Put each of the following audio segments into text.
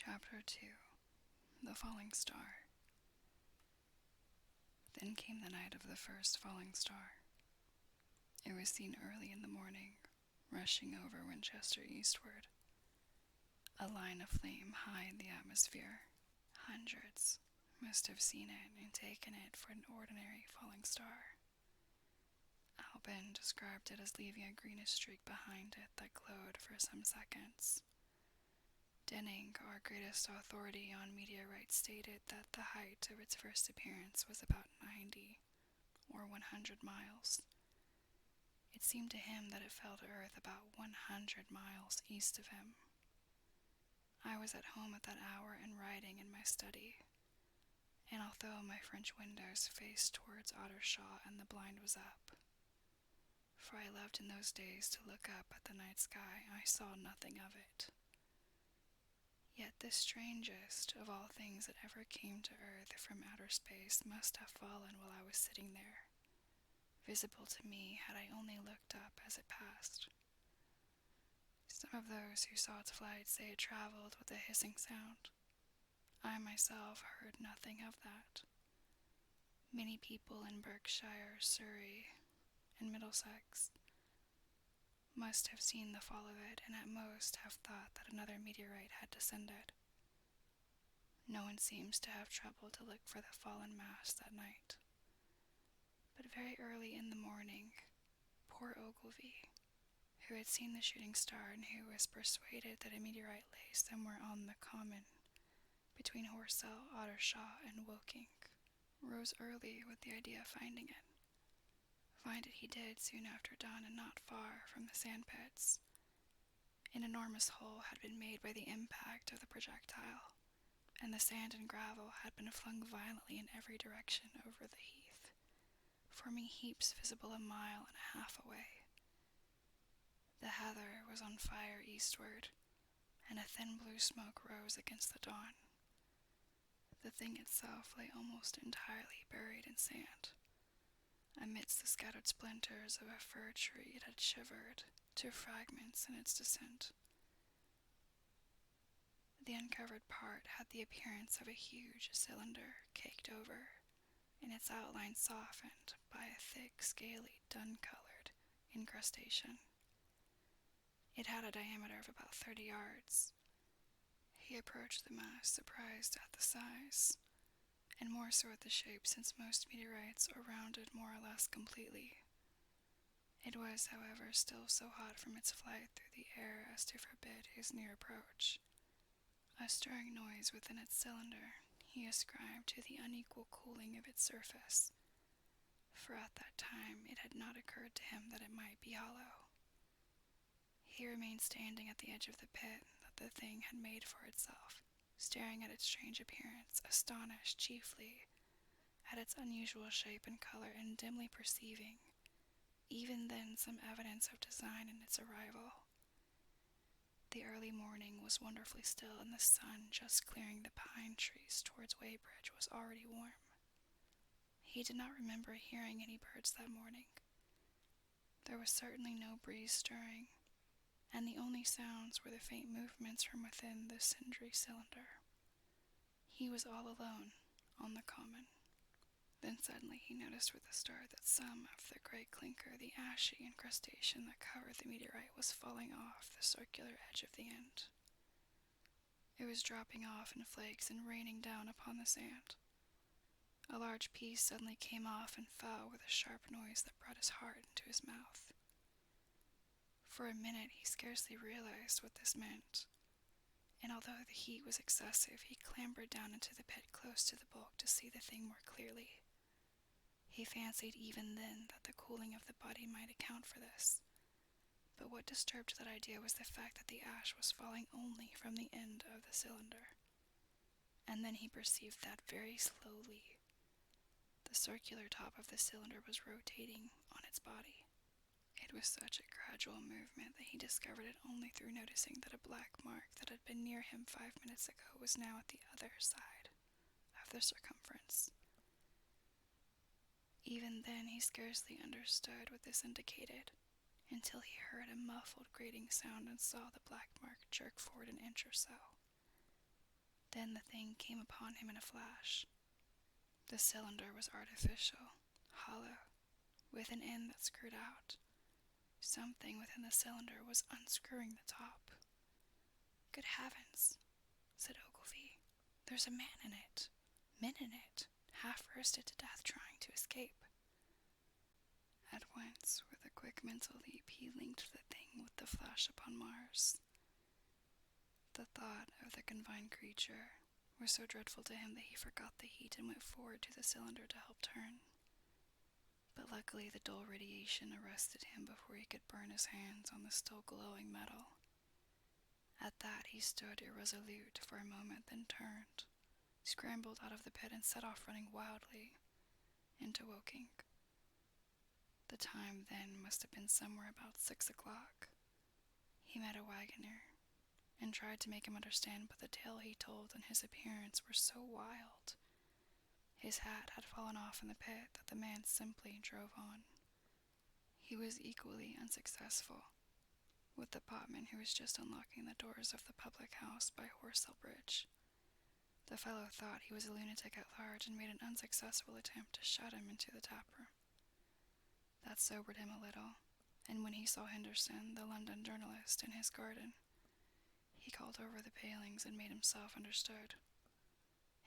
Chapter 2. The Falling Star. Then came the night of the first falling star. It was seen early in the morning, rushing over Winchester eastward. A line of flame high in the atmosphere. Hundreds must have seen it and taken it for an ordinary falling star. Albin described it as leaving a greenish streak behind it that glowed for some seconds. Denning, our greatest authority on meteorites, stated that the height of its first appearance was about 90 or 100 miles. It seemed to him that it fell to Earth about 100 miles east of him. I was at home at that hour and writing in my study, and although my French windows faced towards Ottershaw and the blind was up, for I loved in those days to look up at the night sky, I saw nothing of it. Yet this strangest of all things that ever came to Earth from outer space must have fallen while I was sitting there, visible to me had I only looked up as it passed. Some of those who saw its flight say it traveled with a hissing sound. I myself heard nothing of that. Many people in Berkshire, Surrey, and Middlesex must have seen the fall of it, and at most have thought that another meteorite had descended. No one seems to have troubled to look for the fallen mass that night. But very early in the morning, poor Ogilvy, who had seen the shooting star and who was persuaded that a meteorite lay somewhere on the common between Horsell, Ottershaw, and Woking, rose early with the idea of finding it. Find it he did soon after dawn, and not far from the sandpits. An enormous hole had been made by the impact of the projectile, and the sand and gravel had been flung violently in every direction over the heath, forming heaps visible a mile and a half away. The heather was on fire eastward, and a thin blue smoke rose against the dawn. The thing itself lay almost entirely buried in sand. Amidst the scattered splinters of a fir tree it had shivered to fragments in its descent. The uncovered part had the appearance of a huge cylinder caked over, and its outline softened by a thick, scaly, dun-colored incrustation. It had a diameter of about 30 yards. He approached the mass, surprised at the size, and more so at the shape, since most meteorites are rounded more or less completely. It was, however, still so hot from its flight through the air as to forbid his near approach. A stirring noise within its cylinder he ascribed to the unequal cooling of its surface, for at that time it had not occurred to him that it might be hollow. He remained standing at the edge of the pit that the thing had made for itself, staring at its strange appearance, astonished chiefly at its unusual shape and color, and dimly perceiving, even then, some evidence of design in its arrival. The early morning was wonderfully still, and the sun, just clearing the pine trees towards Weybridge, was already warm. He did not remember hearing any birds that morning. There was certainly no breeze stirring, and the only sounds were the faint movements from within the cindery cylinder. He was all alone on the common. Then suddenly he noticed with a start that some of the grey clinker, the ashy incrustation that covered the meteorite, was falling off the circular edge of the end. It was dropping off in flakes and raining down upon the sand. A large piece suddenly came off and fell with a sharp noise that brought his heart into his mouth. For a minute he scarcely realized what this meant, and although the heat was excessive, he clambered down into the pit close to the bulk to see the thing more clearly. He fancied even then that the cooling of the body might account for this, but what disturbed that idea was the fact that the ash was falling only from the end of the cylinder. And then he perceived that very slowly the circular top of the cylinder was rotating on its body. It was such a gradual movement that he discovered it only through noticing that a black mark that had been near him 5 minutes ago was now at the other side of the circumference. Even then he scarcely understood what this indicated, until he heard a muffled grating sound and saw the black mark jerk forward an inch or so. Then the thing came upon him in a flash. The cylinder was artificial, hollow, with an end that screwed out. Something within the cylinder was unscrewing the top. "Good heavens," said Ogilvy. "There's a man in it. Men in it, half roasted to death trying to escape." At once, with a quick mental leap, he linked the thing with the flash upon Mars. The thought of the confined creature was so dreadful to him that he forgot the heat and went forward to the cylinder to help turn. But luckily the dull radiation arrested him before he could burn his hands on the still glowing metal. At that he stood irresolute for a moment, then turned, scrambled out of the pit, and set off running wildly into Woking. The time then must have been somewhere about 6 o'clock. He met a wagoner and tried to make him understand, but the tale he told and his appearance were so wild. His hat had fallen off in the pit that the man simply drove on. He was equally unsuccessful with the potman who was just unlocking the doors of the public house by Horsell Bridge. The fellow thought he was a lunatic at large and made an unsuccessful attempt to shut him into the taproom. That sobered him a little, and when he saw Henderson, the London journalist, in his garden, he called over the palings and made himself understood.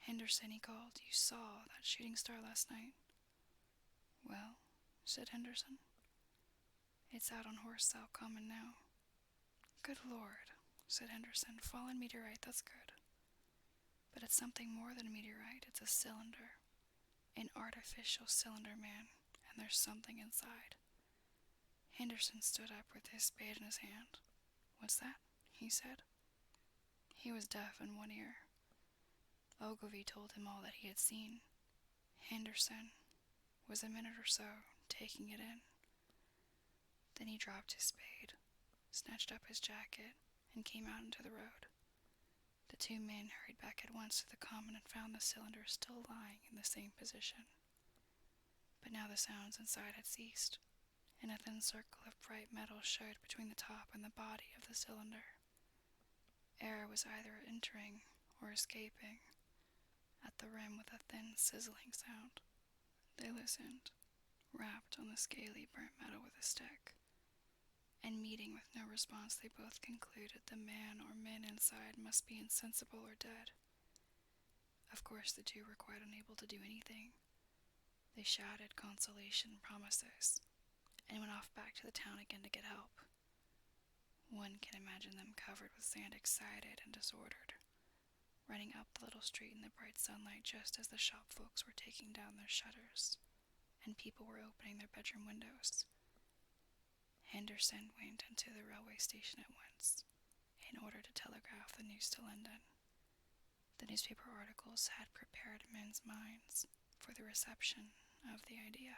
"Henderson," he called, "you saw that shooting star last night?" "Well," said Henderson, "it's out on Horsell Common now." "Good Lord," said Henderson, "fallen meteorite, that's good. But it's something more than a meteorite, it's a cylinder. An artificial cylinder, man, and there's something inside." Henderson stood up with his spade in his hand. "What's that?" he said. He was deaf in one ear. Ogilvy told him all that he had seen. Henderson was a minute or so taking it in. Then he dropped his spade, snatched up his jacket, and came out into the road. The two men hurried back at once to the common and found the cylinder still lying in the same position. But now the sounds inside had ceased, and a thin circle of bright metal showed between the top and the body of the cylinder. Air was either entering or escaping at the rim with a thin, sizzling sound. They listened, rapped on the scaly, burnt metal with a stick, and meeting with no response, they both concluded the man or men inside must be insensible or dead. Of course, the two were quite unable to do anything. They shouted consolation promises, and went off back to the town again to get help. One can imagine them covered with sand, excited and disordered, running up the little street in the bright sunlight just as the shop folks were taking down their shutters, and people were opening their bedroom windows. Henderson went into the railway station at once, in order to telegraph the news to London. The newspaper articles had prepared men's minds for the reception of the idea.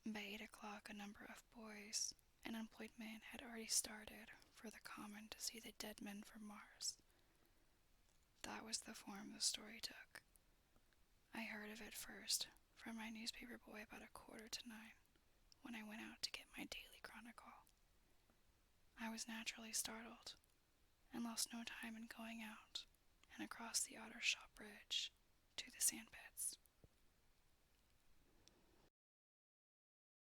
By 8 o'clock, a number of boys and unemployed men had already started for the common to see the dead men from Mars. That was the form the story took. I heard of it first from my newspaper boy about 8:45, when I went out to get my daily chronicle. I was naturally startled, and lost no time in going out and across the Ottershaw Bridge to the sandpit.